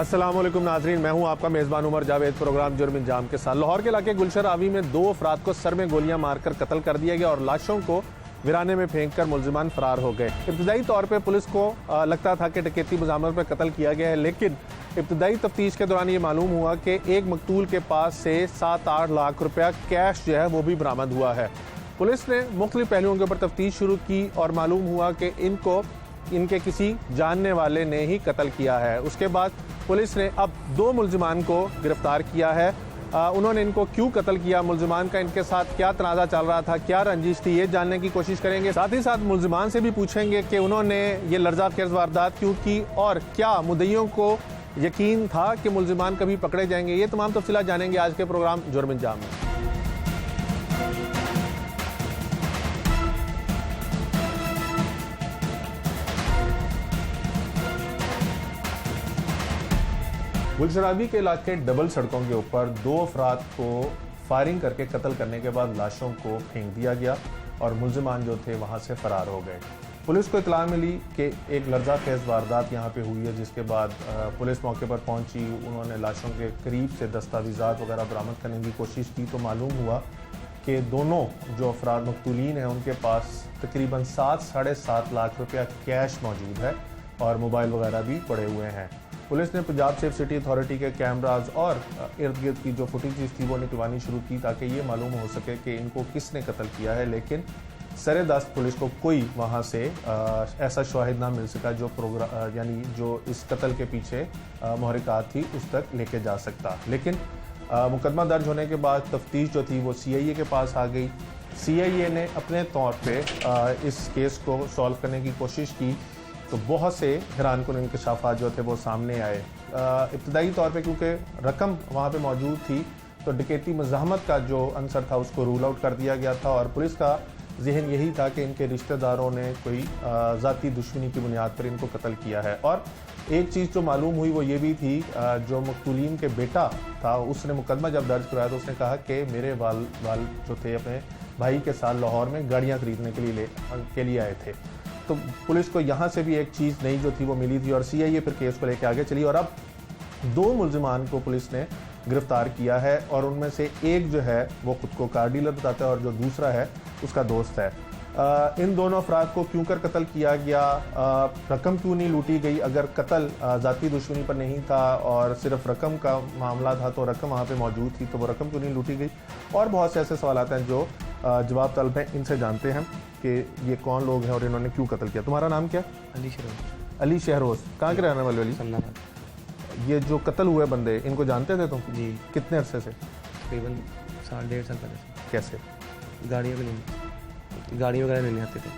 अस्सलाम वालेकुम नाजरीन, मैं हूं आपका मेज़बान उमर जावेद। प्रोग्राम जुर्म इंजाम के साथ लाहौर के इलाके गुलशन आवी में 2 अफराद को सर में गोलियां मारकर कत्ल कर दिया गया और लाशों को वीराने में फेंककर मुलजिमान फरार हो गए। इब्तदाई तौर पर पुलिस को लगता था कि डकैती मज़ामत पर कत्ल किया गया है, लेकिन इब्तदाई तफ्तीश के दौरान ये मालूम हुआ कि एक मकतूल के पास से 7-8 लाख रुपया कैश जो है वो भी बरामद हुआ है। पुलिस ने मुख्तलिफ पहलुओं के ऊपर तफ्तीश शुरू की और मालूम हुआ कि इनके किसी जानने वाले ने ही कत्ल किया है। उसके बाद पुलिस ने अब 2 मुलजिमान को गिरफ्तार किया है। उन्होंने इनको क्यों कत्ल किया, मुलजिमान का इनके साथ क्या तनाज़ा चल रहा था, क्या रंजिश थी, ये जानने की कोशिश करेंगे। साथ ही साथ मुलजिमान से भी पूछेंगे कि उन्होंने ये लर्ज़ाखेज़ वारदात क्यों की और क्या मुद्दइयों को यकीन था कि मुलजिमान कभी पकड़े जाएंगे। ये तमाम तफसीलात जानेंगे आज के प्रोग्राम जुर्म इंजाम में। गुलशन आवी के इलाके डबल सड़कों के ऊपर 2 अफराद को फायरिंग करके कत्ल करने के बाद लाशों को फेंक दिया गया और मुलजिमान जो थे वहां से फरार हो गए। पुलिस को इत्तला मिली कि एक लर्ज़ाखेज़ वारदात यहां पे हुई है, जिसके बाद पुलिस मौके पर पहुंची। उन्होंने लाशों के करीब से दस्तावेज़ात वगैरह बरामद करने की कोशिश की तो मालूम हुआ कि दोनों जो अफराद मक़तूलीन हैं उनके पास तकरीबन 7-7.5 लाख रुपया कैश मौजूद है और मोबाइल वगैरह भी पड़े हुए हैं। पुलिस ने पंजाब सेफ सिटी अथॉरिटी के कैमराज और इर्द गिर्द की जो फुटेज थी वो निकलवानी शुरू की ताकि ये मालूम हो सके कि इनको किसने कत्ल किया है, लेकिन सरेदस्त पुलिस को कोई वहाँ से ऐसा शाहिद ना मिल सका जो यानी जो इस कत्ल के पीछे मुहरिकात थी उस तक लेके जा सकता। लेकिन मुकदमा दर्ज होने के बाद तफ्तीश जो थी वो CIA के पास आ गई। CIA ने अपने तौर पे इस केस को सॉल्व करने की कोशिश की तो बहुत से हैरानकुन इंकशाफात जो थे वो सामने आए। इब्तदाई तौर पे क्योंकि रकम वहाँ पे मौजूद थी तो डकैती मज़ाहमत का जो अंसर था उसको रूल आउट कर दिया गया था और पुलिस का जहन यही था कि इनके रिश्तेदारों ने कोई ज़ाती दुश्मनी की बुनियाद पर इनको कत्ल किया है। और एक चीज़ जो मालूम हुई वो ये भी थी, जो मकतूलीन के बेटा था उसने मुकदमा जब दर्ज कराया तो उसने कहा कि मेरे वाल जो थे अपने भाई के साथ लाहौर में गाड़ियाँ खरीदने के लिए आए थे। तो पुलिस को यहाँ से भी एक चीज़ नई जो थी वो मिली थी और CIA फिर केस को लेकर आगे चली और अब 2 मुलजिमान को पुलिस ने गिरफ्तार किया है और उनमें से एक जो है वो खुद को कार डीलर बताता है और जो दूसरा है उसका दोस्त है। इन दोनों अफराद को क्यों कर कत्ल किया गया, रकम क्यों नहीं लूटी गई, अगर कत्ल ज़ाती दुश्मनी पर नहीं था और सिर्फ रकम का मामला था तो रकम वहाँ पे मौजूद थी तो वो रकम क्यों नहीं लूटी गई, और बहुत से ऐसे सवाल आते हैं जो जवाब तलब हैं। इनसे जानते हैं कि ये कौन लोग हैं और इन्होंने क्यों कत्ल किया। तुम्हारा नाम क्या? अली शहरोज। कहाँ के रहने वाले अली? ये जो कत्ल हुए बंदे, इनको जानते थे तुम? जी। कितने अरसे से? तकरीबन 1.5 साल पहले। कैसे? गाड़ियों वगैरह लेने आते थे।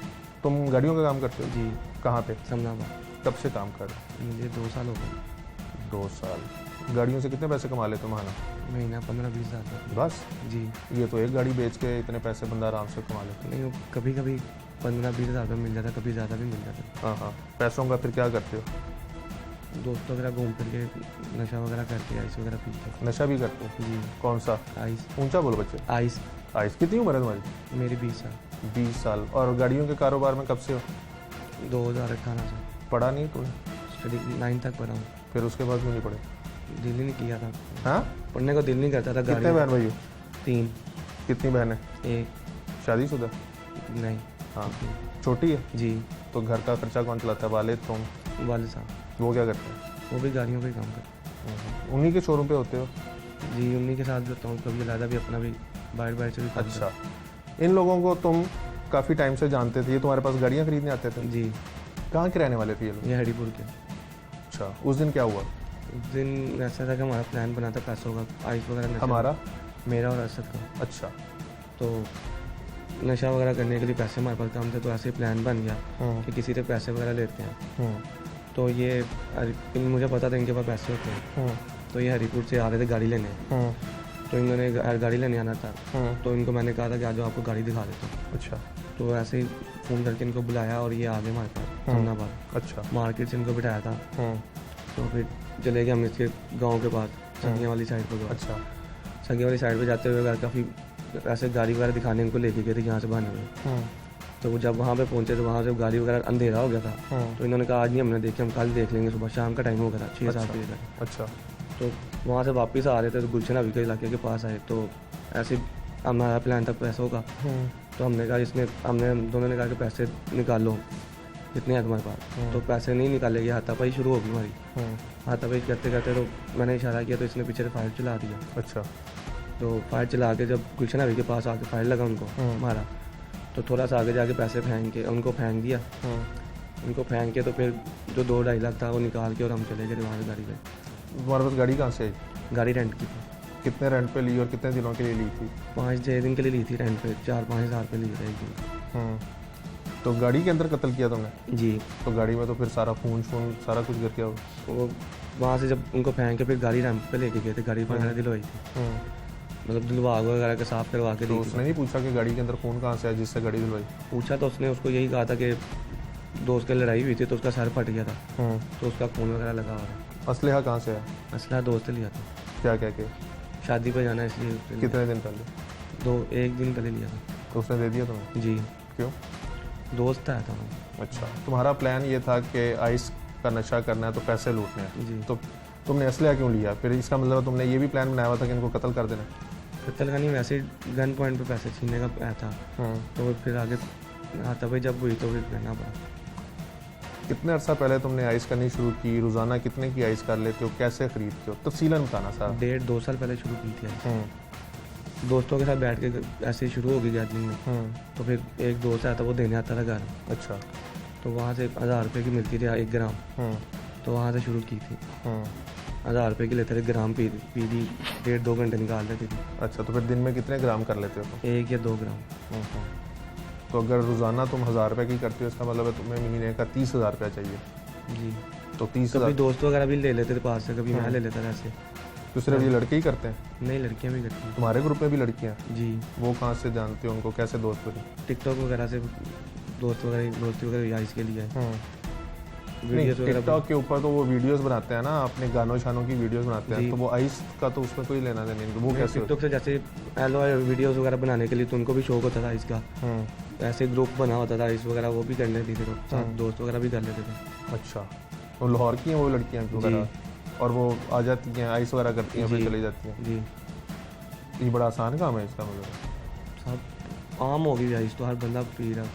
तुम गाड़ियों का काम करते हो? जी। कहाँ पे? समनाबाद। कब से काम कर रहे हो? मुझे 2 साल हो गए। 2 साल। गाड़ियों से कितने पैसे कमा लेते हो महीना? महीना 15-20 हज़ार बस? जी। ये तो एक गाड़ी बेच के इतने पैसे बंदा आराम से कमा लेते। नहीं, कभी कभी 15-20 हज़ार रुपये मिल जाता, कभी ज़्यादा भी मिल जाता। हाँ। पैसों का फिर क्या करते हो? दोस्तों वगैरह घूम फिर के नशा वगैरह करके आइस वगैरह पीते। नशा भी करते हो? जी। कौन सा? आइस। ऊंचा बोलो बच्चे। आइस। कितनी उम्र है तुम्हारी? मेरी 20 साल। 20 साल। और गाड़ियों के कारोबार में कब से हो? 2018 से। पढ़ा नहीं तुम्हें? स्टडी 9 तक पढ़ा हूँ। फिर उसके बाद क्यों नहीं पढ़े? दिल ही नहीं किया था। हाँ? पढ़ने को दिल नहीं करता था। कितने बहन भाई हो? 3। कितनी बहन है? 1। शादीशुदा? नहीं। हाँ। छोटी है? जी। तो घर का खर्चा कौन चलाता है? वालिद तुम? वालिद साहब। वो क्या करते हैं? वो भी गाड़ियों का ही काम करते हैं। उन्हीं के शोरूम पे होते हो? जी, उन्हीं के साथ रहता हूँ। कभी ज़्यादा भी अपना भी बाहर से भी। अच्छा। इन लोगों को तुम काफ़ी टाइम से जानते थे? ये तुम्हारे पास गाड़ियाँ खरीदने आते थे? जी। कहाँ के रहने वाले थे ये लोग? ये हरीपुर के। अच्छा। उस दिन क्या हुआ? उस दिन ऐसा था कि हमारा प्लान बना था पैसों का, आइस वगैरह। हमारा? मेरा और असद का। अच्छा। तो नशा वगैरह करने के लिए पैसे हमारे पास कम थे तो ऐसे ही प्लान बन गया कि किसी से पैसे वगैरह लेते हैं। तो ये मुझे पता था इनके पास पैसे होते हैं, तो ये हरीपुर से आ रहे थे गाड़ी लेने। तो इन्होंने गाड़ी लेने आना था, तो इनको मैंने कहा था कि आज आपको गाड़ी दिखा देता हूँ। अच्छा। तो ऐसे ही फ़ोन करके इनको बुलाया और ये आ गए हमारे पास समनाबाद। अच्छा। मार्केट से इनको बिठाया था। तो फिर चले गए हम इसके गाँव के पास, संगिया वाली साइड पर। अच्छा। संगिया वाली साइड पर जाते हुए काफ़ी ऐसे गाड़ी वगैरह दिखाने इनको लेके गए थे यहाँ से बहाने में। तो वो जब वहाँ पे पहुँचे तो वहाँ से गाड़ी वगैरह अंधेरा हो गया था। तो इन्होंने कहा आज नहीं हमने देखे, हम कल देख लेंगे, सुबह शाम का टाइम हो गया था 6-7 बजे तक। अच्छा। तो वहाँ से वापस आ रहे थे तो गुलशन अभी के इलाके के पास आए, तो ऐसे हमारा प्लान था पैसों का। तो हमने कहा हमने दोनों ने कहा कि पैसे निकालो, कितने हैं तुम्हारे पास। तो पैसे नहीं निकाले गए, हाथापाई शुरू हो गई हमारी। हाथापाई करते करते तो मैंने इशारा किया तो इसने पीछे से फायर चला दिया। अच्छा। तो फायर चला के जब गुलशन अभी के पास आके फायर लगा उनको मारा, तो थोड़ा सा आगे जाके पैसे उनको फेंक दिया। उनको फेंक के तो फिर जो 2-2.5 लाख था वो निकाल के और हम चले गए वहाँ से गाड़ी पे। तुम्हारे पास गाड़ी कहाँ से आई? गाड़ी रेंट की थी। कितने रेंट पे ली और कितने दिनों के लिए ली थी? 5-6 दिन के लिए ली थी रेंट पे, 4-5 हज़ार पे ली थी एक दिन। तो गाड़ी के अंदर कत्ल किया तुमने? जी। तो गाड़ी में तो फिर सारा खून शून सारा कुछ गिर गया? वो वहाँ से जब उनको फेंक के फिर गाड़ी रैंप पे लेके गए थे, गाड़ी वगैरह दिलवाई थी, मतलब दिलवा वगैरह के साफ करवा के। तो उसने नहीं पूछा कि गाड़ी के अंदर खून कहाँ से आया जिससे गाड़ी दिलवाई? पूछा तो उसने उसको यही कहा था कि दोस्त की लड़ाई हुई थी तो उसका सर फट गया था, तो उसका खून वगैरह लगा हुआ था। असलहा कहाँ से आया? असलहा दोस्त लिया था। क्या क्या के? शादी पे जाना इसलिए। कितने दिन पहले? 1 दिन पहले लिया था। तो उसने दे दिया तुम्हें? जी। क्यों? दोस्त आया था वो। अच्छा। तुम्हारा प्लान ये था कि आइस का नशा करना है तो पैसे लूटने हैं। जी। तो तुमने असलहा क्यों लिया? फिर इसका मतलब तुमने ये भी प्लान बनाया हुआ था कि इनको कत्ल कर देना? कत्ल का नहीं, वैसे गन पॉइंट पे पैसे छीनने का आया था। तो फिर आगे हाथापाई जब हुई तो फिर करना पड़ा। कितने अर्सा पहले तुमने आइस करनी शुरू की? रोज़ाना कितने की आइस कर लेते हो? कैसे खरीदते हो? तफसीलन बताना सारा। 1.5-2 साल पहले शुरू की थी। दोस्तों के साथ बैठ के ऐसे ही शुरू हो गई गैदरिंग में। तो फिर एक दोस्त आया था, वो देने आता था घर। अच्छा। तो वहाँ से 1000 रुपये की मिलती थी 1 ग्राम। तो वहाँ से शुरू की थी। 1000 रुपये की लेते थे, ग्राम पी दी 1.5-2 घंटे निकाल देती थी। अच्छा। तो फिर दिन में कितने ग्राम कर लेते हो? 1 या 2 ग्राम। तो अगर रोज़ाना तुम 1000 रुपये की करते हो इसका मतलब है तुम्हें महीने का 30,000 रुपया चाहिए। जी। तो 30,000 कभी दोस्त वगैरह भी ले लेते थे पास से, कभी मैं ले लेता था ऐसे। तो सिर्फ ये लड़के ही करते हैं? नहीं, लड़कियाँ भी करती हैं। तुम्हारे ग्रुप में भी लड़कियाँ? जी। वो कहाँ से जानते हो उनको? कैसे दोस्त बनी? टिकटॉक वगैरह से दोस्ती वगैरह इसके लिए। टिकटॉक के ऊपर तो वो वीडियोस बनाते हैं ना, अपने गानों शानों की वीडियोस बनाते हैं, तो वो आइस का तो उसमें कोई लेना देना नहीं। वो कैसे? टिकटॉक से जैसे वीडियोस वगैरह बनाने के लिए तो उनको भी शौक होता था इसका। ऐसे ग्रुप बना होता था इस वगैरह, वो भी कर लेती थी, तो साथ दोस्त वगैरह भी कर लेते थे। अच्छा। वो लाहौर की हैं वो लड़कियाँ वगैरह? और वो आ जाती हैं आइस वगैरह करती हैं फिर चली जाती हैं? जी। ये बड़ा आसान काम है इसका मतलब? सब आम हो गई आइस तो हर बंदा पी रहा था।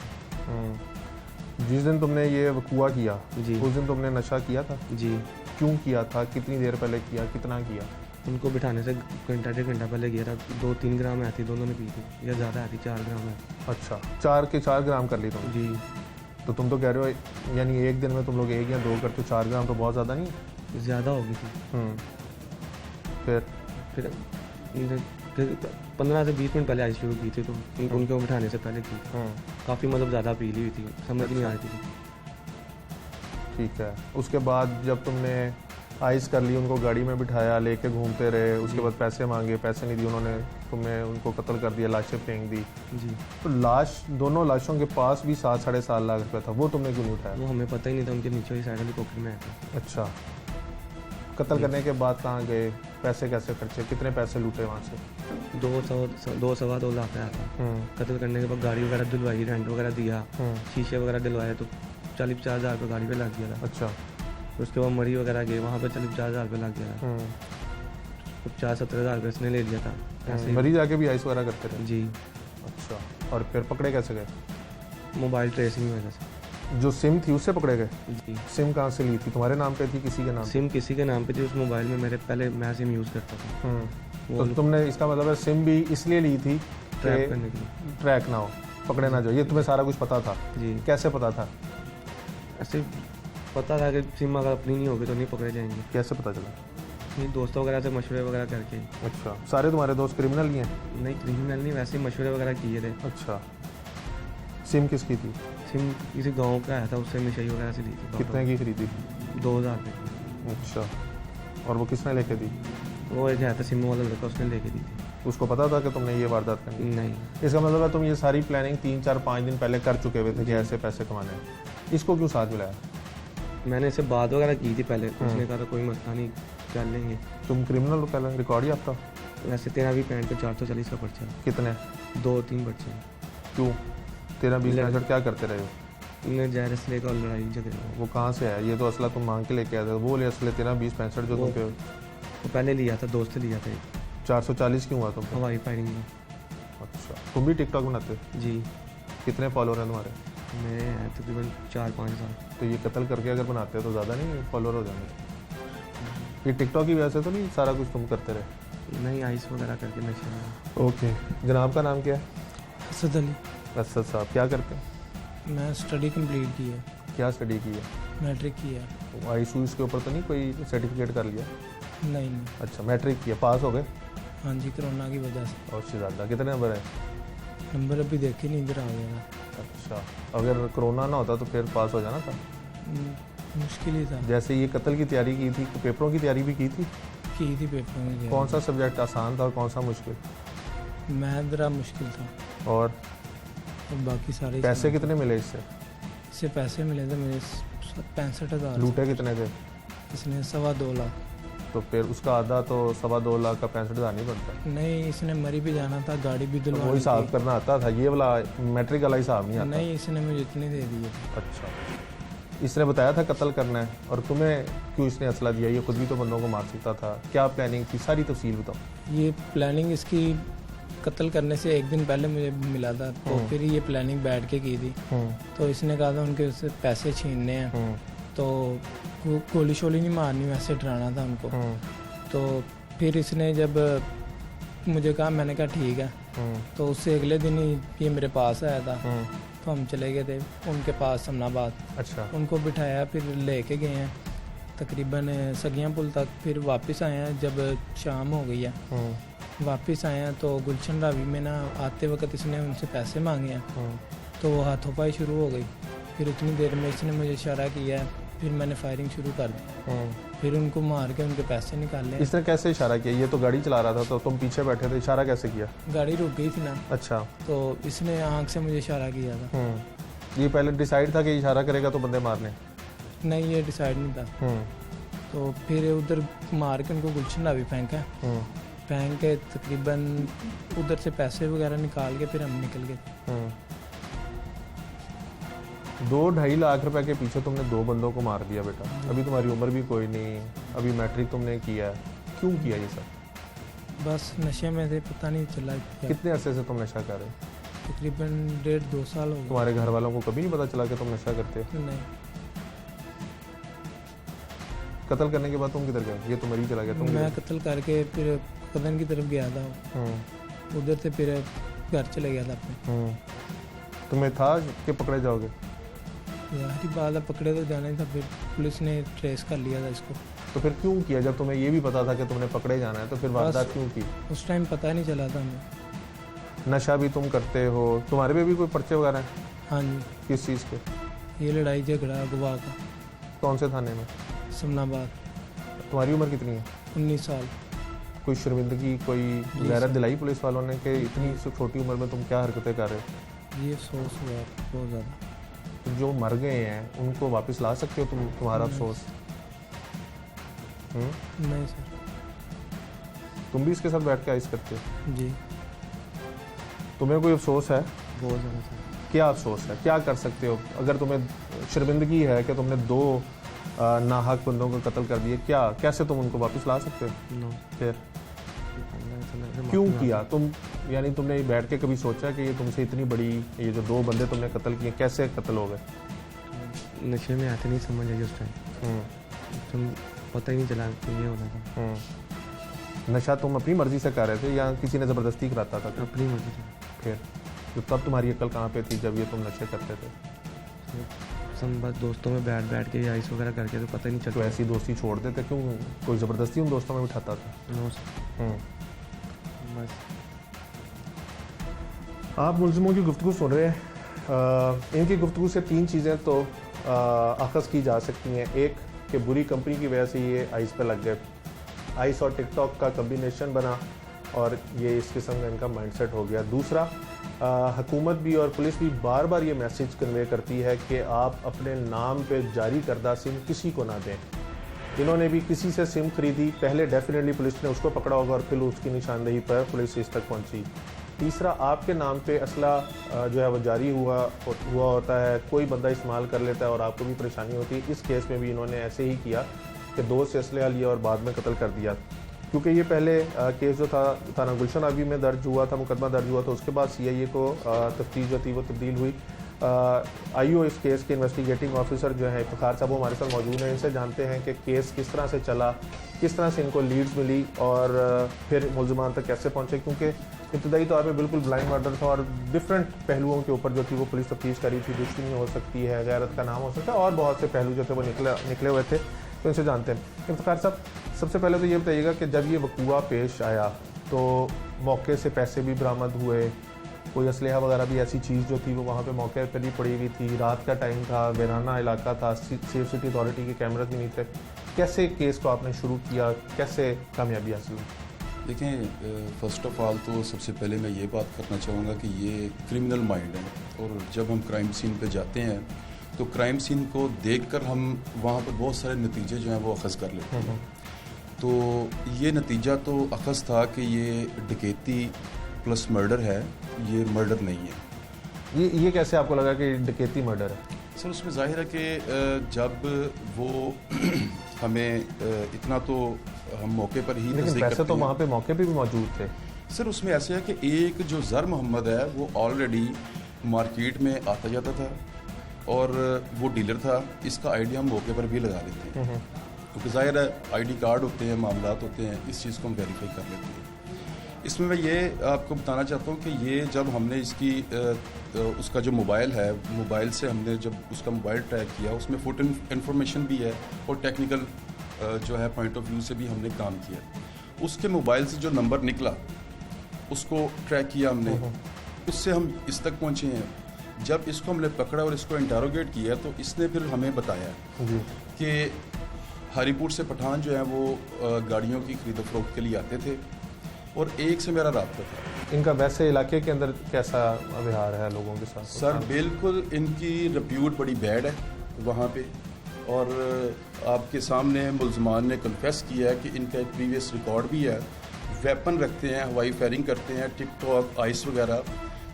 जिस दिन तुमने ये वकूआ किया जी, उस दिन तुमने नशा किया था? जी। क्यों किया था? कितनी देर पहले किया? कितना किया? उनको बिठाने से घंटा 1.5 घंटा पहले गया था। 2-3 ग्राम आती दोनों ने पी थी, या ज़्यादा आती 4 ग्राम है। अच्छा। 4 के 4 ग्राम कर ली तुम? जी। तो तुम तो कह रहे हो यानी एक दिन में तुम लोग 1 या 2 करते हो, 4 ग्राम तो बहुत ज़्यादा नहीं? ज़्यादा हो गई थी। फिर 15 से 20 मिनट पहले आई शुरू की थी, तो उनको बिठाने से पहले की। काफ़ी मतलब ज़्यादा पी ली हुई थी, समझ नहीं आ रही थी। ठीक है। उसके बाद जब तुमने आइस कर ली, उनको गाड़ी में बिठाया, लेके घूमते रहे, उसके बाद पैसे मांगे, पैसे नहीं दिए उन्होंने, तुमने उनको कत्ल कर दिया, लाशें फेंक दी। जी। तो दोनों लाशों के पास भी 7-7.5 लाख रुपया था, वो तुमने क्यों नहीं उठाया? वो हमें पता ही नहीं था, उनके नीचे ही साइड वाली पॉकेट में आया था। अच्छा। कत्ल करने के बाद कहाँ गए? पैसे कैसे खर्चे? कितने पैसे लूटे वहाँ से? 2-2.25 लाख आया था। कत्ल करने के बाद गाड़ी वगैरह दिलवाई, रेंट वगैरह दिया, शीशे वगैरह दिलवाए, तो 40-50 हज़ार रुपये गाड़ी पे लग गया था। अच्छा। उसके बाद मरी वगैरह गए, वहाँ पर 40-50 हज़ार रुपये लग गया था। 50-70 हज़ार रुपये इसने ले लिया था ऐसे। मरी जाके भी आइस वगैरह करते रहे? जी। अच्छा। और फिर पकड़े कैसे गए? मोबाइल ट्रेसिंग की वजह से। जो सिम थी उससे पकड़े गए? जी। सिम कहाँ से ली थी? तुम्हारे नाम पे थी किसी के नाम? सिम किसी के नाम पे थी, उस मोबाइल में मेरे पहले मैं सिम यूज़ करता था। तो तुमने इसका मतलब है सिम भी इसलिए ली थी ट्रैक करने के लिए, ट्रैक ना हो, पकड़े ना जाओ। ये तुम्हें सारा कुछ पता था? जी। कैसे पता था? ऐसे पता था कि सिम अगर अपनी नहीं होगी तो नहीं पकड़े जाएंगे। कैसे पता चला? ये दोस्तों वगैरह से मशवरे वगैरह करके। अच्छा। सारे तुम्हारे दोस्त क्रिमिनल ही हैं? नहीं, क्रिमिनल नहीं, वैसे ही मशवरे वगैरह किए थे। अच्छा। सिम किसकी थी? सिम किसी गांव का आया था, उससे मिशाई वगैरह से ली थी। कितने की खरीदी? 2000 रुपये। अच्छा। और वो किसने लेके दी? वो एक आया था सिम वाला लड़का, उसने लेके दी थी। उसको पता था कि तुमने ये वारदात करनी? नहीं। इसका मतलब है तुम ये सारी प्लानिंग 3-4-5 दिन पहले कर चुके हुए थे कि ऐसे पैसे कमाने हैं। इसको क्यों साथ मिलाया? मैंने इससे बात वगैरह की थी पहले, उसने कहा था कोई मसला नहीं, कर लेंगे। तुम क्रिमिनल हो पहले? रिकॉर्ड ही आपका? वैसे 13वीं पैंट पे 440 का पर्चा है। कितने? 2-3 पर्चे हैं। क्यों? 13-20 क्या करते रहे हो? मैं जाहिर असले का लड़ाई झगड़े में। वो कहाँ से आया? ये तो असला तुम मांग के लेके आए थे, वो ले असले 13-20-65 जो तुम पे वो पहले लिया था, दोस्त लिया था। 440 क्यों हुआ तुम पे? हवाई फायरिंग में। अच्छा, तुम भी टिकटॉक बनाते हो? जी। कितने फॉलोअर हैं तुम्हारे? मेरे हैं तकरीबन 4-5 साल। तो ये कत्ल करके अगर बनाते हो तो ज़्यादा नहीं फॉलोअर हो जाएंगे? ये टिकटॉक की वजह से तो नहीं सारा कुछ तुम करते रहे? नहीं, आइस वगैरह करके नशे में। ओके, जनाब का नाम क्या है? असद अली। असद साहब, क्या करते हैं? मैं स्टडी कंप्लीट की है, क्या स्टडी की है? मैट्रिक की है। आईसूस के ऊपर तो नहीं कोई सर्टिफिकेट कर लिया? नहीं। अच्छा, मैट्रिक किया, पास हो गए? हाँ जी, कोरोना की वजह से। और उससे ज़्यादा कितने नंबर है? नंबर अभी देखे नहीं, इधर आ गया था। अच्छा, अगर कोरोना ना होता तो फिर पास हो जाना था? मुश्किल ही था। जैसे ये कत्ल की तैयारी की थी, पेपरों की तैयारी भी की थी? पेपरों में। कौन सा सब्जेक्ट आसान था और कौन सा मुश्किल? मैथ ज़रा मुश्किल था और बाकी सारे। पैसे कितने मिले इससे? इससे पैसे मिले थे मेरे 65,000। लूटे कितने थे? इसने 2.25 लाख। तो फिर उसका आधा तो 2.25 लाख का 65,000 नहीं बनता? नहीं, इसने मरी भी जाना था, गाड़ी भी तो वो दिलवानी हिसाब थी। करना आता था, ये वाला मैट्रिक वाला हिसाब नहीं आता? नहीं, इसने मुझे इतने दे दिए। अच्छा, इसने बताया था कत्ल करना है, और तुम्हें क्यों इसने असला दिया? ये खुद भी तो बंदों को मार सकता था, क्या प्लानिंग थी? सारी तफसील बताओ। ये प्लानिंग इसकी कत्ल करने से एक दिन पहले मुझे मिला था, तो फिर ये प्लानिंग बैठ के की थी। तो इसने कहा था उनके उससे पैसे छीनने हैं, तो गोली शोली नहीं मारनी, वैसे डराना था उनको। तो फिर इसने जब मुझे कहा, मैंने कहा ठीक है। तो उससे अगले दिन ही ये मेरे पास आया था, तो हम चले गए थे उनके पास समनाबाद। अच्छा, उनको बिठाया, फिर लेके गए हैं तकरीबन सगियां पुल तक। फिर वापस आए हैं जब शाम हो गई है। वापस आए हैं तो गुलशन रावी में ना आते वक्त इसने उनसे पैसे मांगे हैं, तो वो हाथोपाई शुरू हो गई। फिर उतनी देर में इसने मुझे इशारा किया है, फिर मैंने फायरिंग शुरू कर दी। फिर उनको मार के उनके पैसे निकाले। इसने कैसे इशारा किया? ये तो गाड़ी चला रहा था, तो तुम पीछे बैठे थे, इशारा कैसे किया? गाड़ी रुक गई थी ना। अच्छा, तो इसने आँख से मुझे इशारा किया था। ये पहले डिसाइड था कि इशारा करेगा तो बंदे मारने? नहीं, ये डिसाइड नहीं था। तो फिर उधर मार के उनको गुलशन रावी फेंका। फेंक के तकरीबन उधर से पैसे वगैरह निकाल के फिर हम निकल गए। 2-2.5 लाख रुपए के पीछे तुमने 2 बंदों को मार दिया बेटा। अभी तुम्हारी उम्र भी कोई नहीं, अभी मैट्रिक तुमने किया है, क्यों किया ये सब? बस नशे में थे, पता नहीं चला क्या। कितने अरसे से तुम नशा कर रहे हो? तकरीबन 1.5-2 साल हो गए। तुम्हारे घर वालों को कभी नहीं पता चला कि तुम नशा करते हो? नहीं। कत्ल करने के बाद तुम किधर गए? ये तो मरी चला गया, तुम मैं कत्ल करके फिर कदन की तरफ गया था, उधर से फिर घर चले गया था अपने। तुम्हें था कि पकड़े जाओगे? यार बात है, पकड़े तो जाना ही था, फिर पुलिस ने ट्रेस कर लिया था इसको। तो फिर क्यों किया? जब तुम्हें ये भी पता था कि तुमने पकड़े जाना है, तो फिर वारदात क्यों की? उस टाइम पता नहीं चला था हमें। नशा भी तुम करते हो, तुम्हारे पे भी कोई पर्चे वगैरह हैं? हाँ जी। किस चीज़ के? ये लड़ाई झगड़ा अगवा का। कौन से थाने में? समनाबाद। तुम्हारी उम्र कितनी है? 19 साल। कोई शर्मिंदगी, कोई गैरत दिलाई पुलिस वालों ने कि इतनी छोटी उम्र में तुम क्या हरकतें कर रहे हो? ये अफसोस हुआ बहुत ज़्यादा। तो जो मर गए हैं उनको वापस ला सकते हो तुम? तुम्हारा अफसोस? नहीं सर। तुम भी इसके साथ बैठ के आइस करते हो? जी। तुम्हें कोई अफसोस है? बहुत ज़्यादा सर। क्या अफसोस है? क्या कर सकते हो? अगर तुम्हें शर्मिंदगी है कि तुमने 2 नाहक बंदों को कत्ल कर दिए, क्या कैसे तुम उनको वापस ला सकते हो? नो। फिर क्यों किया तुम? यानी तुमने बैठ के कभी सोचा कि ये तुमसे इतनी बड़ी, ये जो 2 बंदे तुमने कत्ल किए, कैसे कत्ल हो गए? नशे में आते नहीं समझ आई उस टाइम, तुम पता ही नहीं चला कि ये होना था। नशा तुम अपनी मर्जी से कर रहे थे या किसी ने ज़बरदस्ती कराता था? अपनी मर्जी से। फिर तो तब तुम्हारी अक्ल कहाँ पे थी जब ये तुम नशे करते थे? सब बस दोस्तों में बैठ के आइस वगैरह करके, तो पता ही नहीं तो चलता। ऐसी दोस्ती छोड़ देते क्यों? कोई ज़बरदस्ती उन दोस्तों में बिठाता था? No sir. बस आप मुलजिमों की गुफ्तगू सुन रहे हैं। इनकी गुफ्तगू से 3 चीज़ें तो अखज़ की जा सकती हैं। एक कि बुरी कंपनी की वजह से ये आइस पे लग गए, आइस और टिकटॉक का कम्बिनेशन बना और ये इस किस्म का इनका माइंडसेट हो गया। दूसरा, हुकूमत भी और पुलिस भी बार बार ये मैसेज कन्वे करती है कि आप अपने नाम पे जारी करदा सिम किसी को ना दें। इन्होंने भी किसी से सिम खरीदी, पहले डेफिनेटली पुलिस ने उसको पकड़ा होगा और फिर उसकी निशानदेही पर पुलिस इस तक पहुंची। तीसरा आपके नाम पे असला जो है वो जारी हुआ होता है, कोई बंदा इस्तेमाल कर लेता है और आपको भी परेशानी होती है। इस केस में भी इन्होंने ऐसे ही किया कि 2 से असलहा लिया और बाद में कत्ल कर दिया। क्योंकि ये पहले केस जो था थाना गुलशन आबी में दर्ज हुआ था, मुकदमा दर्ज हुआ था, उसके बाद CIA को तफ्तीश जो थी वो तब्दील हुई। IO इस केस के इन्वेस्टिगेटिंग ऑफिसर जो है इफ्तिखार साहब, वो हमारे साथ मौजूद हैं। इनसे जानते हैं कि केस किस तरह से चला, किस तरह से इनको लीड्स मिली और फिर मुल्ज़िमान तक कैसे पहुँचे, क्योंकि इब्तदाई तौर पे बिल्कुल ब्लाइंड मर्डर था और डिफरेंट पहलुओं के ऊपर जो थी वो पुलिस तफ्तीश कर रही थी। दुश्मनी हो सकती है, गैरत का नाम हो सकता है और बहुत से पहलू जो थे वो निकले हुए थे। तो इनसे जानते हैं। इफ्तिखार साहब, सबसे पहले तो ये बताइएगा कि जब ये वकूआ पेश आया तो मौके से पैसे भी बरामद हुए, कोई असलहा वगैरह भी ऐसी चीज़ जो थी वो वहाँ पे मौके पर ही पड़ी हुई थी, रात का टाइम था, वीराना इलाका था, सेफ सिटी अथॉरिटी के कैमरे भी नहीं थे। कैसे केस को आपने शुरू किया, कैसे कामयाबी हासिल हुई? देखें, फ़र्स्ट ऑफ़ ऑल तो सबसे पहले मैं ये बात करना चाहूँगा कि ये क्रिमिनल माइंड है और जब हम क्राइम सीन पे जाते हैं तो क्राइम सीन को देखकर हम वहाँ पर बहुत सारे नतीजे जो हैं वो अखज़ कर लेते हैं। तो ये नतीजा तो अखज़ था कि ये डकैती प्लस मर्डर है, ये मर्डर नहीं है। ये कैसे आपको लगा कि डकैती मर्डर है? सर, उसमें जाहिर है कि जब वो हमें इतना तो हम मौके पर ही लेकिन पैसे तो वहाँ पे मौके पे भी मौजूद थे। सर, उसमें ऐसे है कि एक जो ज़र मोहम्मद है वो ऑलरेडी मार्केट में आता जाता था और वो डीलर था। इसका आईडी हम मौके पर भी लगा लेते हैं क्योंकि जाहिर है ID कार्ड होते हैं, मामलात होते हैं, इस चीज़ को हम वेरीफाई कर लेते हैं। इसमें मैं ये आपको बताना चाहता हूँ कि ये जब हमने इसकी उसका जो मोबाइल है, मोबाइल से हमने जब उसका मोबाइल ट्रैक किया, उसमें फुट इन्फॉर्मेशन भी है और टेक्निकल जो है पॉइंट ऑफ व्यू से भी हमने काम किया। उसके मोबाइल से जो नंबर निकला उसको ट्रैक किया हमने, उससे हम इस तक पहुँचे हैं। जब इसको हमने पकड़ा और इसको इंटरोगेट किया तो इसने फिर हमें बताया कि हरीपुर से पठान जो है वो गाड़ियों की खरीदो फरोख्त के लिए आते थे और एक से मेरा राब्ता था। इनका वैसे इलाके के अंदर कैसा व्यवहार है लोगों के साथ? सर, बिल्कुल इनकी रिप्यूट बड़ी बैड है वहाँ पे और आपके सामने मुल्ज़मान ने कन्फेस किया है कि इनका एक प्रीवियस रिकॉर्ड भी है। वेपन रखते हैं, हवाई फायरिंग करते हैं, टिकटॉक, आइस वगैरह,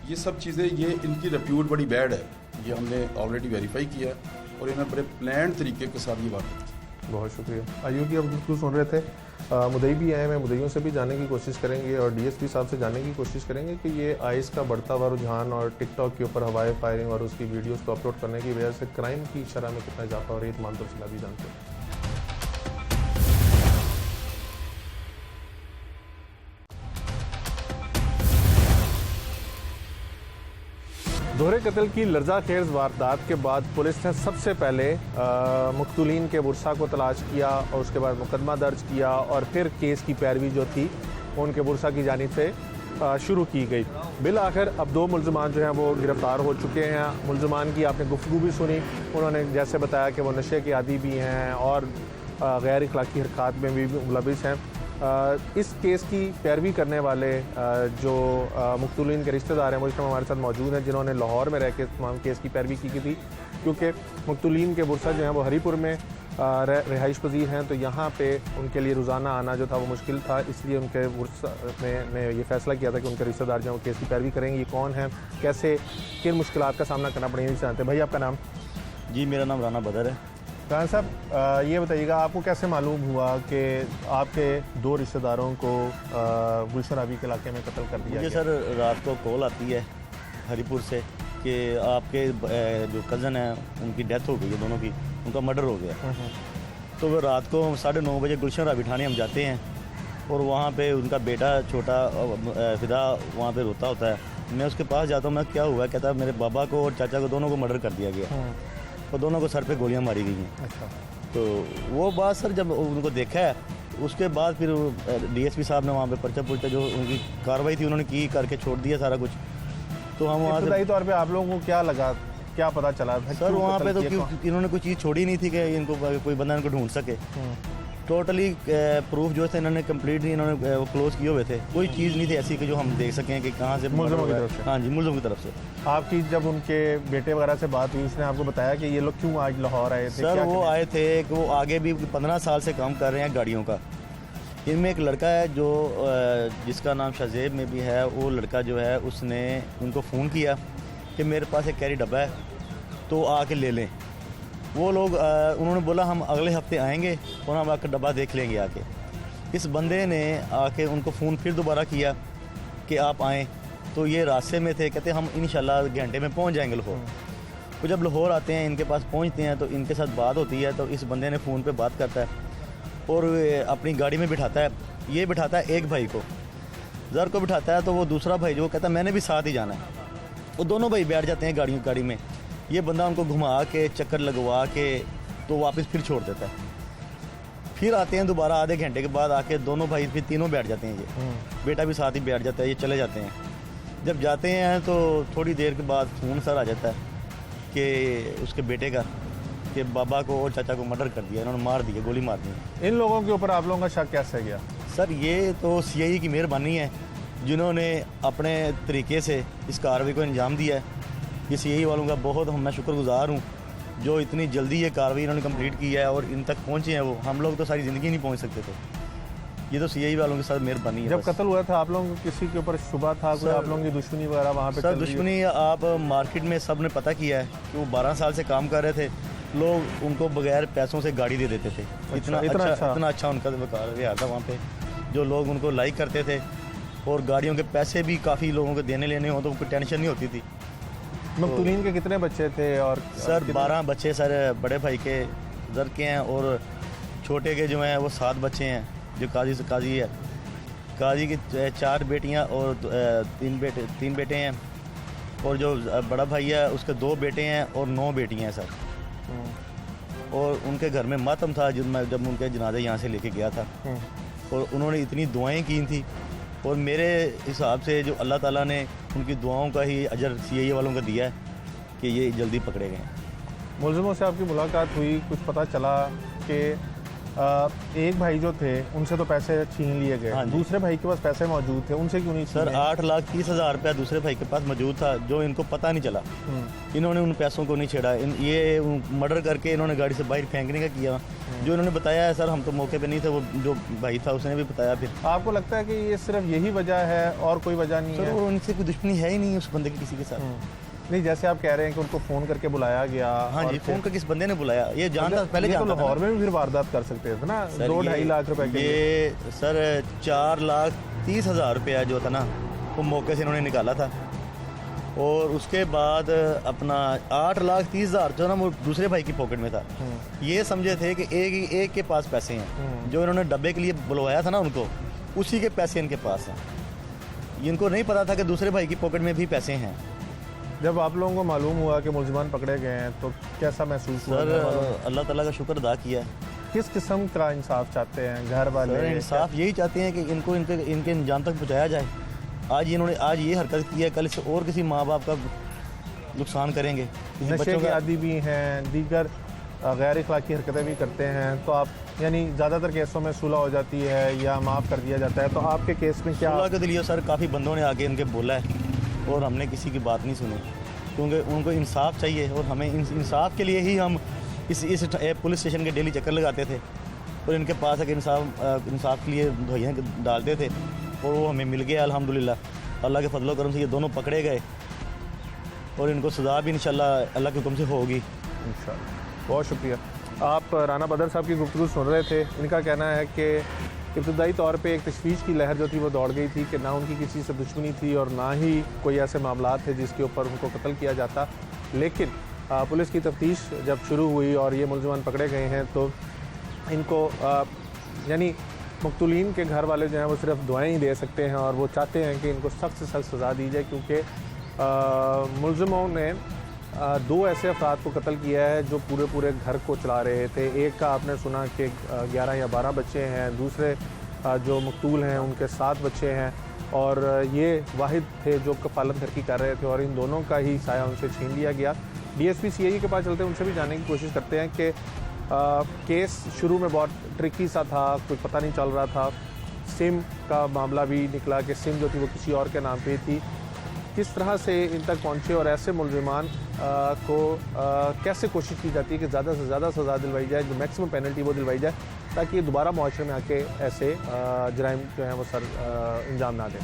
ये सब चीज़ें, ये इनकी रिप्यूट बड़ी बैड है। ये हमने ऑलरेडी वेरीफाई किया और इन्हें बड़े प्लान तरीके के साथ ये बात। बहुत शुक्रिया। आयु की अब बिल्कुल सुन रहे थे, मुदई भी आए हैं, मुदईयों से भी जानने की कोशिश करेंगे और DSP साहब से जानने की कोशिश करेंगे कि ये आइस का बढ़ता हुआ रुझान और टिकटॉक के ऊपर हवाई फायरिंग और उसकी वीडियोस को अपलोड करने की वजह से क्राइम की शरह में कितना इजाफा हो रही है, तमाम तफसीलात भी जानते हैं। दोहरे कत्ल की लर्ज़ाखेज़ वारदात के बाद पुलिस ने सबसे पहले मुक़्तुलीन के बुरसा को तलाश किया और उसके बाद मुकदमा दर्ज किया और फिर केस की पैरवी जो थी उनके बुरसा की जानिब से शुरू की गई। बिल आखिर अब 2 मुल्ज़िमान जो हैं वो गिरफ़्तार हो चुके हैं। मुल्ज़िमान की आपने गुफ्तगू भी सुनी, उन्होंने जैसे बताया कि वो नशे के आदी भी हैं और गैर अखलाकी हरकत में भी मुलविस हैं। इस केस की पैरवी करने वाले जो मुक़्तुलीन के रिश्तेदार हैं वो इस टाइम हमारे साथ मौजूद हैं, जिन्होंने लाहौर में रह के तमाम केस की पैरवी की थी, क्योंकि मुक़्तुलीन के बुरसा जो हैं वो हरीपुर में रिहाइश पजीर हैं, तो यहाँ पे उनके लिए रोज़ाना आना जो था वो मुश्किल था। इसलिए उनके बुरसा ने ये फ़ैसला किया था कि उनके रिश्तेदार जो हैं वो केस की पैरवी करेंगे। ये कौन हैं, कैसे, किन मुश्किलात का सामना करना पड़ेगा, जानते हैं। भाई, आपका नाम? जी, मेरा नाम राना बदर है। राना साहब, ये बताइएगा आपको कैसे मालूम हुआ कि आपके 2 रिश्तेदारों को गुलशन आबी के इलाके में कत्ल कर दिया? मुझे सर रात को कॉल आती है हरीपुर से कि आपके जो कज़न हैं उनकी डेथ हो गई है, दोनों की, उनका मर्डर हो गया। तो वो रात को 9:30 बजे गुलशन आबी थाने हम जाते हैं और वहाँ पे उनका बेटा छोटा फिदा वहाँ पे रोता होता है। मैं उसके पास जाता हूँ, मैं क्या हुआ, कहता है मेरे बाबा को और चाचा को दोनों को मर्डर कर दिया गया और दोनों को सर पे गोलियां मारी गई हैं। अच्छा। तो वो बात सर जब उनको देखा है उसके बाद फिर DSP साहब ने वहाँ पे पर्चा जो उनकी कार्रवाई थी उन्होंने की करके छोड़ दिया सारा कुछ। तो हम वहाँ से तौर पे आप लोगों को क्या लगा, क्या पता चला था सर वहाँ पे? तो इन्होंने कोई चीज़ छोड़ी नहीं थी कि इनको कोई बंदा इनको ढूंढ सके। टोटली प्रूफ जो थे इन्होंने कंप्लीट नहीं, इन्होंने वो क्लोज किए हुए थे। कोई चीज़ नहीं थी ऐसी कि जो हम देख सकें कि कहाँ से मुल्ज़िमों की तरफ से। हाँ जी, मुल्ज़िमों की तरफ से। आपकी जब उनके बेटे वगैरह से बात हुई, उसने आपको बताया कि ये लोग क्यों आज लाहौर आए थे? सर वो आए थे कि वो आगे भी 15 साल से काम कर रहे हैं गाड़ियों का, इनमें एक लड़का है जो जिसका नाम शाजेब में भी है। वो लड़का जो है उसने उनको फ़ोन किया कि मेरे पास एक कैरी डब्बा है तो आके ले लें। वो लोग उन्होंने बोला हम अगले हफ्ते आएंगे और हम आकर डब्बा देख लेंगे आके। इस बंदे ने आके उनको फ़ोन फिर दोबारा किया कि आप आएँ, तो ये रास्ते में थे, कहते हम इंशाल्लाह घंटे में पहुंच जाएंगे लाहौर। तो जब लाहौर आते हैं, इनके पास पहुंचते हैं तो इनके साथ बात होती है। तो इस बंदे ने फ़ोन पे बात करता है और अपनी गाड़ी में बिठाता है। ये बिठाता है एक भाई को, ज़र को बिठाता है, तो वो दूसरा भाई जो कहता है मैंने भी साथ ही जाना है। वो दोनों भाई बैठ जाते हैं गाड़ी में। ये बंदा उनको घुमा के चक्कर लगवा के तो वापस फिर छोड़ देता है। फिर आते हैं दोबारा आधे घंटे के बाद आके दोनों भाई फिर तीनों बैठ जाते हैं। ये बेटा भी साथ ही बैठ जाता है। ये चले जाते हैं। जब जाते हैं तो थोड़ी देर के बाद फ़ोन सर आ जाता है कि उसके बेटे का कि बाबा को और चाचा को मर्डर कर दिया, इन्होंने मार दिया, गोली मार दी। इन लोगों के ऊपर आप लोगों का शक कैसे गया? सर ये तो सीआईए की मेहरबानी है जिन्होंने अपने तरीके से इस कार्रवाई को अंजाम दिया है। ये सीआईए वालों का बहुत मैं शुक्रगुजार हूँ जो इतनी जल्दी ये कार्रवाई इन्होंने कंप्लीट की है और इन तक पहुँचे हैं। वो हम लोग तो सारी ज़िंदगी नहीं पहुँच सकते थे। ये तो सीआईए वालों के साथ मेहरबानी है। जब कत्ल हुआ था आप लोगों को किसी के ऊपर शुबा था? कोई आप लोगों की दुश्मनी वगैरह वहाँ पे? सर दुश्मनी आप मार्केट में सब ने पता किया है कि वो 12 साल से काम कर रहे थे। लोग उनको बगैर पैसों से गाड़ी दे देते थे। इतना अच्छा उनका व्यवहार था वहाँ पे। जो लोग उनको लाइक करते थे और गाड़ियों के पैसे भी काफ़ी लोगों को देने लेने हो तो कोई टेंशन नहीं होती थी। मकतूलीन के कितने बच्चे थे? और सर 12 बच्चे सर बड़े भाई के ज़र के हैं और छोटे के जो हैं वो 7 बच्चे हैं। जो काजी है, काजी की 4 बेटियां और 3 बेटे हैं। और जो बड़ा भाई है उसके 2 बेटे हैं और 9 बेटियां हैं सर। और उनके घर में मातम था जब उनके जनाजे यहाँ से लेके गया था। और उन्होंने इतनी दुआएं की थी और मेरे हिसाब से जो अल्लाह ताला ने उनकी दुआओं का ही अजर सीआईए वालों को दिया है कि ये जल्दी पकड़े गए। मुलजिमों से आपकी मुलाकात हुई, कुछ पता चला कि एक भाई जो थे उनसे तो पैसे छीन लिए गए, दूसरे भाई के पास पैसे मौजूद थे, उनसे क्यों नहीं? सर 8,30,000 रुपया दूसरे भाई के पास मौजूद था जो इनको पता नहीं चला। इन्होंने उन पैसों को नहीं छेड़ा। ये मर्डर करके इन्होंने गाड़ी से बाहर फेंकने का किया। जो इन्होंने बताया है सर, हम तो मौके पे नहीं थे, वो जो भाई था उसने भी बताया। फिर आपको लगता है कि ये सिर्फ यही वजह है और कोई वजह नहीं है? सर उनसे कोई दुश्मनी है ही नहीं उस बंदे की किसी के साथ। नहीं, जैसे आप कह रहे हैं कि उनको फ़ोन करके बुलाया गया। हाँ जी, फ़ोन करके किस बंदे ने बुलाया? ये जानता पहले जानता था। लाहौर में भी फिर वारदात कर सकते थे ना 2-2.5 लाख रुपए के। ये सर 4,30,000 रुपया जो था ना वो मौके से इन्होंने निकाला था। और उसके बाद अपना 8,30,000 जो ना वो दूसरे भाई की पॉकेट में था। ये समझे थे कि एक के पास पैसे हैं। जो इन्होंने डब्बे के लिए बुलवाया था ना उनको, उसी के पैसे इनके पास हैं। इनको नहीं पता था कि दूसरे भाई की पॉकेट में भी पैसे हैं। जब आप लोगों को मालूम हुआ कि मुलजिमान पकड़े गए हैं तो कैसा महसूस हुआ? सर अल्लाह ताला का शुक्र अदा किया। किस किस्म का इंसाफ चाहते हैं घर वाले? इंसाफ यही चाहते हैं कि इनको इनके अंजाम तक पहुँचाया जाए। आज इन्होंने ये हरकत की है, कल से और किसी माँ बाप का नुकसान करेंगे। नशे के आदी भी हैं, दीगर गैर अखलाकी हरकतें भी करते हैं, तो आप यानी ज़्यादातर केसों में सुलह हो जाती है या माफ़ कर दिया जाता है, तो आपके केस में क्या? सुलह के लिए सर काफ़ी बंदों ने आके इनके बोला है और हमने किसी की बात नहीं सुनी क्योंकि उनको इंसाफ चाहिए। और हमें इंसाफ के लिए ही हम इस पुलिस स्टेशन के डेली चक्कर लगाते थे और इनके पास एक इंसाफ के लिए धोइयाँ डालते थे और वो हमें मिल गया अल्हम्दुलिल्लाह। अल्लाह के फजलो करम से ये दोनों पकड़े गए और इनको सज़ा भी इंशाल्लाह अल्लाह के हुक्म से होगी इंशाल्लाह। बहुत शुक्रिया। आप राना बदर साहब की गुफ्तगू सुन रहे थे। इनका कहना है कि इब्तदाई तौर पे एक तशवीश की लहर जो थी वो दौड़ गई थी कि ना उनकी किसी से दुश्मनी थी और ना ही कोई ऐसे मामला थे जिसके ऊपर उनको कत्ल किया जाता। लेकिन पुलिस की तफ्तीश जब शुरू हुई और ये मुलजिमान पकड़े गए हैं तो इनको यानी मकतूलीन के घर वाले जो हैं वो सिर्फ दुआएं ही दे सकते हैं और वो चाहते हैं कि इनको सख्त से सख्त सज़ा दी जाए क्योंकि मुलजिमों ने 2 ऐसे अफराद को कत्ल किया है जो पूरे घर को चला रहे थे। एक का आपने सुना कि 11 या 12 बच्चे हैं, दूसरे जो मकतूल हैं उनके 7 बच्चे हैं और ये वाहिद थे जो कफालत घर की कर रहे थे और इन दोनों का ही साया उनसे छीन लिया गया। डीएसपी सीआईए के पास चलते हैं, उनसे भी जानने की कोशिश करते हैं कि केस शुरू में बहुत ट्रिकी सा था, कुछ पता नहीं चल रहा था। सिम का मामला भी निकला कि सिम जो थी वो किसी और के नाम पे थी। किस तरह से इन तक पहुँचे और ऐसे मुलजिमान को कैसे कोशिश की जाती है कि ज़्यादा से ज़्यादा सज़ा दिलवाई जाए, जो मैक्सिमम पेनल्टी वो दिलवाई जाए। ताकि ये दोबारा मुआशरे में आके ऐसे जराइम जो हैं वो अंजाम ना दें।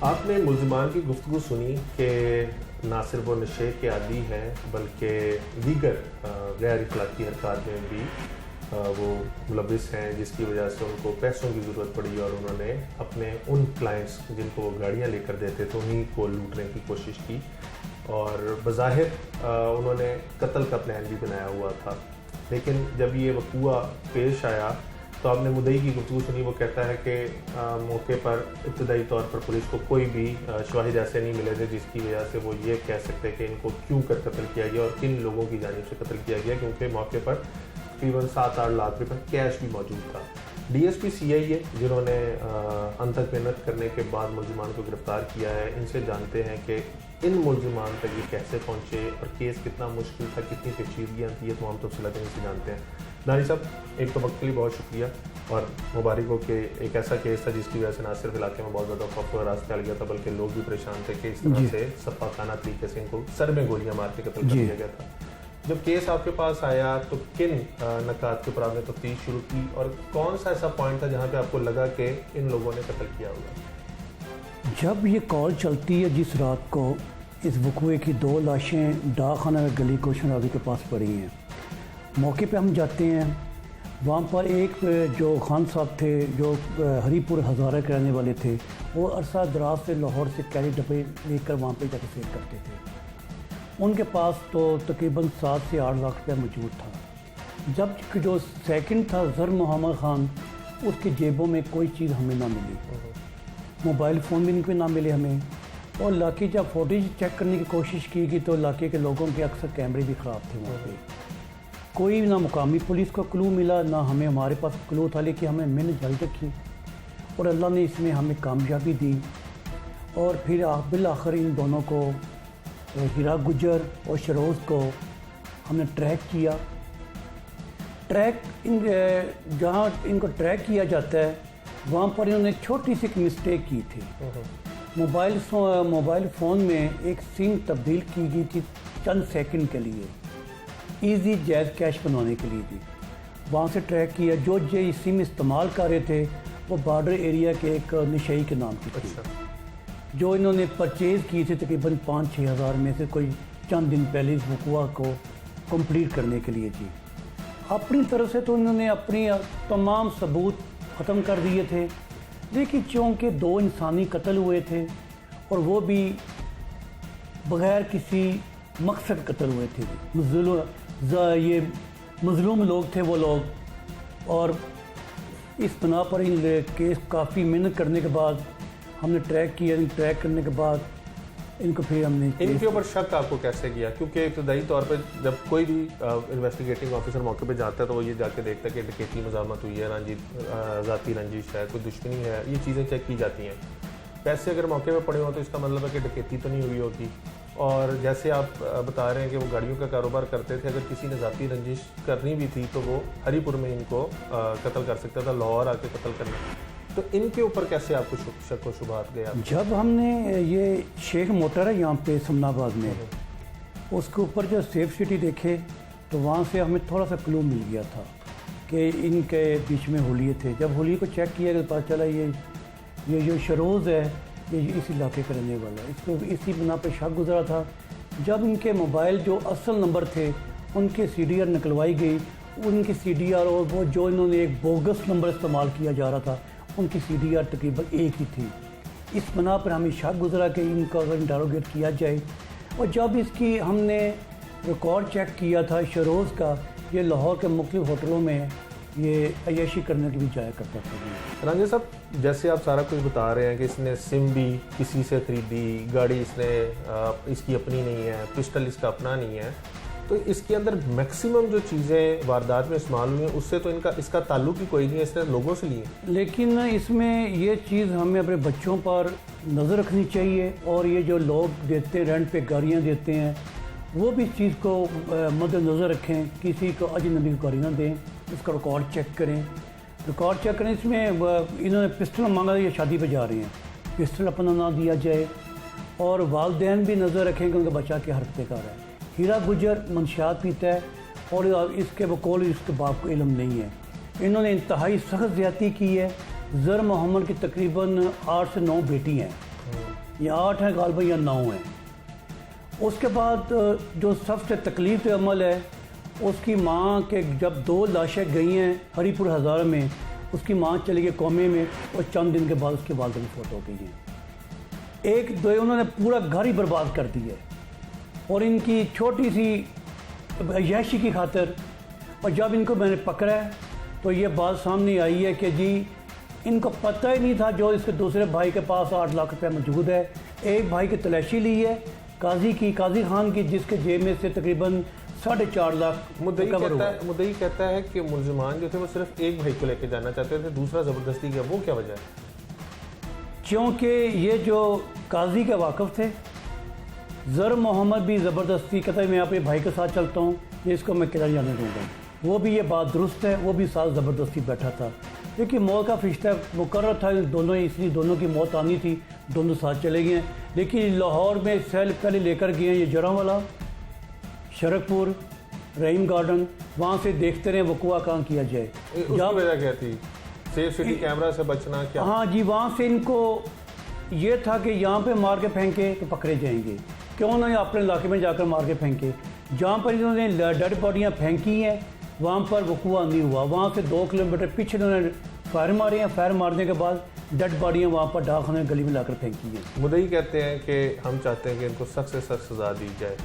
आपने मुल्ज़िमान की गुफ्तगू सुनी कि ना सिर्फ वो नशे के आदी हैं बल्कि दीगर गैर इखलाकी हरकत में भी वो मुलविस हैं, जिसकी वजह से उनको पैसों की ज़रूरत पड़ी और उन्होंने अपने उन क्लाइंट्स जिनको वो गाड़ियाँ लेकर देते थे उन्हीं को लूटने की कोशिश की और बज़ाहिर उन्होंने कत्ल का प्लान भी बनाया हुआ था। लेकिन जब ये वक़ूआ पेश आया तो आपने मुद्दई की गुफ्तगू सुनी। वो कहता है कि मौके पर इब्तदाई तौर पर पुलिस को कोई भी शवाहिद ऐसे नहीं मिले थे जिसकी वजह से वो ये कह सकते कि इनको क्यों कर कत्ल किया गया और किन लोगों की जानिब से कत्ल किया गया, क्योंकि मौके पर तकरीबन 7-8 लाख रुपये कैश भी मौजूद था। DSP CIA जिन्होंने अंतक मेहनत करने के बाद मुल्ज़िमान को गिरफ्तार किया है, इनसे जानते हैं कि इन मुल्ज़िमान तक ये कैसे पहुँचे और केस कितना मुश्किल था, कितनी पेचीदगियाँ थी, ये तमाम तफसीलात इनसे जानते हैं। दानी साहब, एक तो वक्त के लिए बहुत शुक्रिया और मुबारक हो कि एक ऐसा केस था जिसकी वजह से ना सिर्फ इलाके में बहुत ज़्यादा खौफ और राज फैल गया था बल्कि लोग भी परेशान थे कि इस तरह से सफ़ाखाना तरीके से इनको सर में गोलियां मार के कत्ल कर दिया गया था। जब केस आपके पास आया तो किन नकात के ऊपर आपने तफ्तीश शुरू की और कौन सा ऐसा पॉइंट था जहाँ पे आपको लगा कि इन लोगों ने कत्ल किया होगा? जब ये कॉल चलती है जिस रात को इस वक़ूए की 2 लाशें डाकखाना गली गुलशन रावी के पास पड़ी हैं, मौके पे हम जाते हैं। वहाँ पर एक जो खान साहब थे जो हरीपुर हज़ारा के रहने वाले थे, वो अरसा दराज से लाहौर से कैरी डब्बे लेकर वहाँ पे जाकर सेल करते थे। उनके पास तो तकरीबन 7 से 8 लाख रुपया मौजूद था। जब जो सेकंड था ज़र मोहम्मद ख़ान, उसकी जेबों में कोई चीज़ हमें ना मिली, मोबाइल फ़ोन भी इनके ना मिले हमें। और इलाके जब फुटेज चेक करने की कोशिश की गई तो इलाके के लोगों के अक्सर कैमरे भी ख़राब थे। वहाँ पे कोई ना मुकामी पुलिस को क्लू मिला ना हमें, हमारे पास क्लू था, लेकिन हमें मैंने जारी रखी और अल्लाह ने इसमें हमें कामयाबी दी। और फिर बिल आखिर इन दोनों को, हिरा गुजर और शरोज़ को हमने ट्रैक किया। जहाँ इनको ट्रैक किया जाता है वहाँ पर इन्होंने छोटी सी एक मिस्टेक की थी। मोबाइल फ़ोन में एक सिम तब्दील की गई थी चंद सेकंड के लिए, इजी जायज़ कैश बनवाने के लिए थी। वहाँ से ट्रैक किया, जो सिम इस्तेमाल कर रहे थे वो बॉर्डर एरिया के एक नशई के नाम की थी। जो इन्होंने परचेज़ की थी तकरीबन 5-6 हज़ार में से कोई चंद दिन पहले इस वक़ूआ को कंप्लीट करने के लिए थी। अपनी तरफ से तो इन्होंने अपनी तमाम सबूत ख़त्म कर दिए थे, लेकिन चूँकि 2 इंसानी कत्ल हुए थे और वो भी बग़ैर किसी मकसद कत्ल हुए थे। ये मज़लूम लोग थे वो लोग, और इस बना पर इन केस काफ़ी मेहनत करने के बाद हमने ट्रैक किया। ट्रैक करने के बाद इनको फिर हमने इनके ऊपर शक आपको कैसे किया? क्योंकि इब्तदाई तौर पे जब कोई भी इन्वेस्टिगेटिंग ऑफिसर मौके पे जाता है तो वो ये जाके देखता है कि डकैती मज़ामत हुई है, ज़ाती रंजिश है, कोई दुश्मनी है, ये चीज़ें चेक की जाती हैं। पैसे अगर मौके पे पड़े हो तो इसका मतलब है कि डकैती तो नहीं हुई होगी। और जैसे आप बता रहे हैं कि वो गाड़ियों का कारोबार करते थे, अगर किसी ने ज़ाती रंजिश करनी भी थी तो वो हरीपुर में इनको कत्ल कर सकता था, लाहौर आके कत्ल करना। तो इनके ऊपर कैसे आपको शक व शुबहात गया? जब हमने ये शेख मोटर है यहाँ पे समनाबाद में, उसके ऊपर जो सेफ सिटी देखे तो वहाँ से हमें थोड़ा सा क्लू मिल गया था कि इनके बीच में होलिये थे। जब होलिये को चेक किया तो पता चला ये जो शरोज़ है ये इस इलाके का रहने वाला है। इसको इसी बिना पे शक गुजरा था। जब इनके मोबाइल जो असल नंबर थे उनके CDR निकलवाई गई, उनकी CDR और वो जो इन्होंने एक बोगस नंबर इस्तेमाल किया जा रहा था उनकी CDR तकरीबन एक ही थी। इस बना पर हमें शक गुजरा कि इनका अगर इंटरोगेट किया जाए। और जब इसकी हमने रिकॉर्ड चेक किया था शरोज़ का, ये लाहौर के मुख्तलिफ होटलों में ये अय्याशी करने की भी जाया करता था। रंजन साहब, जैसे आप सारा कुछ बता रहे हैं कि इसने सिम भी किसी से ख़रीदी, गाड़ी इसने इसकी अपनी नहीं है, पिस्टल इसका अपना नहीं है, तो इसके अंदर मैक्सिमम जो चीज़ें वारदात में इस्तेमाल हुई हैं उससे तो इसका ताल्लुक ही कोई नहीं है, इसने लोगों से लिए। लेकिन इसमें ये चीज़ हमें अपने बच्चों पर नज़र रखनी चाहिए और ये जो लोग देते हैं रेंट पे गाड़ियाँ देते हैं वो भी इस चीज़ को मद्देनज़र रखें, किसी को अजनबी को गाड़ी ना दें, इसका रिकॉर्ड चेक करें। इसमें इन्होंने पिस्टल मांगा, ये शादी पे जा रहे हैं, पिस्टल अपना ना दिया जाए और वालदैन भी नज़र रखें कि उनका बच्चा क्या हरकतें कर रहा है। हीरा गुजर मंशियात पीता है और इसके बकौल इसके बाप को इल्म नहीं है। इन्होंने इंतहाई सख्त ज़्यादती की है। ज़र मोहम्मद की तकरीबन 8 से 9 बेटी हैं, या 8 हैं गालिबा या 9 हैं। उसके बाद जो सबसे तकलीफ अमल है, उसकी माँ के जब 2 लाशें गई हैं हरीपुर हज़ारा में, उसकी माँ चली गई कौमे में और चंद दिन के बाद उसके वालिद की फ़ोटो की है। एक दो उन्होंने पूरा घर ही बर्बाद कर दिया और इनकी छोटी सी अय्याशी की खातिर। और जब इनको मैंने पकड़ा है तो ये बात सामने आई है कि जी इनको पता ही नहीं था जो इसके दूसरे भाई के पास 8 लाख रुपए मौजूद है। एक भाई की तलाशी ली है काजी खान की, जिसके जेब में से तकरीबन 4.5 लाख मुद्दई कहता है कि मुल्जिमान जो थे वो सिर्फ एक भाई को लेके जाना चाहते थे, दूसरा ज़बरदस्ती किया। वो क्या वजह है? क्योंकि ये जो काजी के वाकफ़ थे, ज़र मोहम्मद भी ज़बरदस्ती कहता है मैं अपने भाई के साथ चलता हूँ, इसको मैं किधर जाने दूँगा। वो भी ये बात दुरुस्त है, वो भी साथ ज़बरदस्ती बैठा था। देखिए मौत का फिश्ता मुकर्रर था, दोनों इसलिए दोनों की मौत आनी थी, दोनों साथ चले गए। लेकिन लाहौर में सेल पहले लेकर गए हैं ये जरांवाला, शरकपुर, रहीम गार्डन, वहाँ से देखते रहे वकुआ कहाँ किया जाए। उसकी वजह क्या थी? सेफ सिटी कैमरा से बचना क्या? हाँ जी, वहाँ से इनको ये था कि यहाँ पे मार के फेंके तो पकड़े जाएंगे, क्यों ना अपने इलाके में जाकर मार के फेंके। जहाँ पर इन्होंने डेड बॉडियाँ फेंकी हैं वहाँ पर वकुआ नहीं हुआ। वहाँ से 2 किलोमीटर पीछे इन्होंने फायर मारे हैं, फायर मारने के बाद डेड बॉडियाँ वहाँ पर डाकखाने गली में लाकर फेंकी हैं। मुद्दई कहते हैं कि हम चाहते हैं कि इनको सख्त से सख्त सज़ा दी जाए।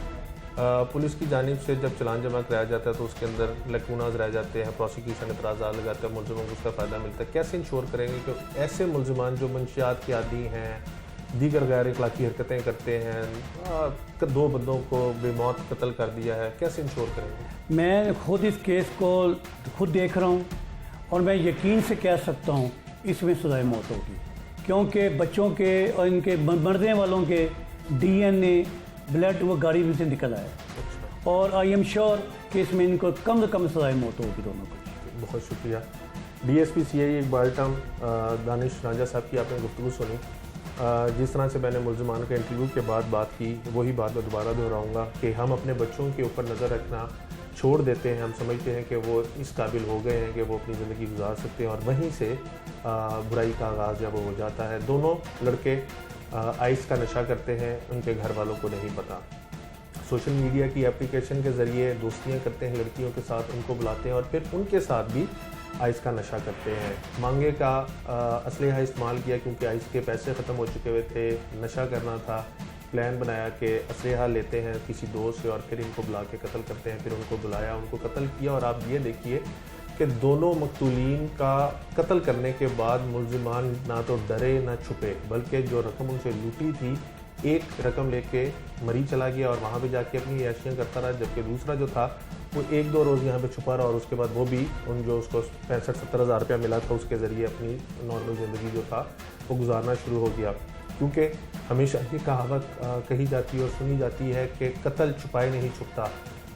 पुलिस की जानिब से जब चलान जमा कराया जाता है तो उसके अंदर लकूनाज रह जाते हैं, प्रोसिक्यूशन एतराज़ात लगाते हैं, मुलज़िमों को उसका फ़ायदा मिलता है। कैसे इंश्योर करेंगे कि ऐसे मुलज़िमान जो मंशियात के आदी हैं, दीगर गैर अखलाकी हरकतें करते हैं, 2 बंदों को बेमौत कत्ल कर दिया है, कैसे इंश्योर करेंगे? मैं खुद इस केस को खुद देख रहा हूँ और मैं यकीन से कह सकता हूँ इसमें सज़ाए मौत होगी, क्योंकि बच्चों के और इनके मरने वालों के DNA ब्लड वो गाड़ी में से निकल आया और आई एम श्योर कि इसमें इनको कम से कम सज़ाए मौत होगी दोनों को। बहुत शुक्रिया। DSP CI इकबाल टम दानिश रांझा साहब की आपने गुफ्तगू सुनी। जिस तरह से मैंने मुल्ज़िमान के इंटरव्यू के बाद बात की, वही बात मैं दोबारा दोहराऊँगा कि हम अपने बच्चों के ऊपर नज़र रखना छोड़ देते हैं। हम समझते हैं कि वो इस काबिल हो गए हैं कि वो अपनी ज़िंदगी गुजार सकते हैं और वहीं से बुराई का आगाज़ जब हो जाता है। दोनों लड़के आइस का नशा करते हैं, उनके घर वालों को नहीं पता। सोशल मीडिया की एप्लीकेशन के ज़रिए दोस्तियां करते हैं लड़कियों के साथ, उनको बुलाते हैं और फिर उनके साथ भी आइस का नशा करते हैं। मांगे का असलहा इस्तेमाल किया क्योंकि आइस के पैसे ख़त्म हो चुके हुए थे, नशा करना था। प्लान बनाया कि असलहा लेते हैं किसी दोस्त से और फिर इनको बुला के कत्ल करते हैं। फिर उनको बुलाया, उनको कत्ल किया और आप ये देखिए कि दोनों मकतूलीन का कत्ल करने के बाद मुल्ज़िमान ना तो डरे ना छुपे, बल्कि जो रकम उनसे लूटी थी एक रकम लेके मरी चला गया और वहाँ पे जाके अपनी याशियाँ करता रहा, जबकि दूसरा जो था वो 1-2 रोज़ यहाँ पे छुपा रहा और उसके बाद वो भी उन जो उसको 65-70 हज़ार रुपया मिला था उसके ज़रिए अपनी नॉर्मल ज़िंदगी जो था वो गुजारना शुरू हो गया। क्योंकि हमेशा ये कहावत कही जाती है और सुनी जाती है कि कत्ल छुपाए नहीं छुपता।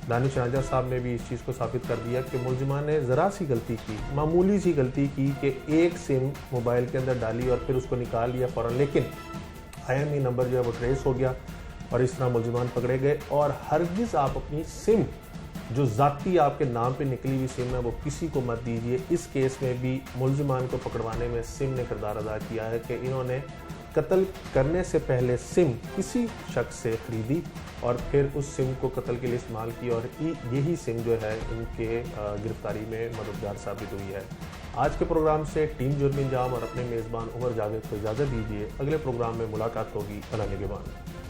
दानिश रांझा साहब ने भी इस चीज़ को साबित कर दिया कि मुल्ज़िमान ने ज़रा सी गलती की, मामूली सी गलती की कि एक सिम मोबाइल के अंदर डाली और फिर उसको निकाल लिया फ़ौरन, लेकिन IMEI नंबर जो है वो ट्रेस हो गया और इस तरह मुल्ज़िमान पकड़े गए। और हरगिज़ आप अपनी सिम जो ज़ाती आपके नाम पे निकली हुई सिम है वो किसी को मत दीजिए। इस केस में भी मुल्ज़िमान को पकड़वाने में सिम ने किरदार अदा किया है कि इन्होंने कत्ल करने से पहले सिम किसी शख्स से ख़रीदी और फिर उस सिम को कत्ल के लिए इस्तेमाल किया और यही सिम जो है इनके गिरफ्तारी में मददगार साबित हुई है। आज के प्रोग्राम से टीम जुर्म अंजाम और अपने मेज़बान उमर जावेद को इजाज़त दीजिए। अगले प्रोग्राम में मुलाकात होगी। अल्लाह निगहबान।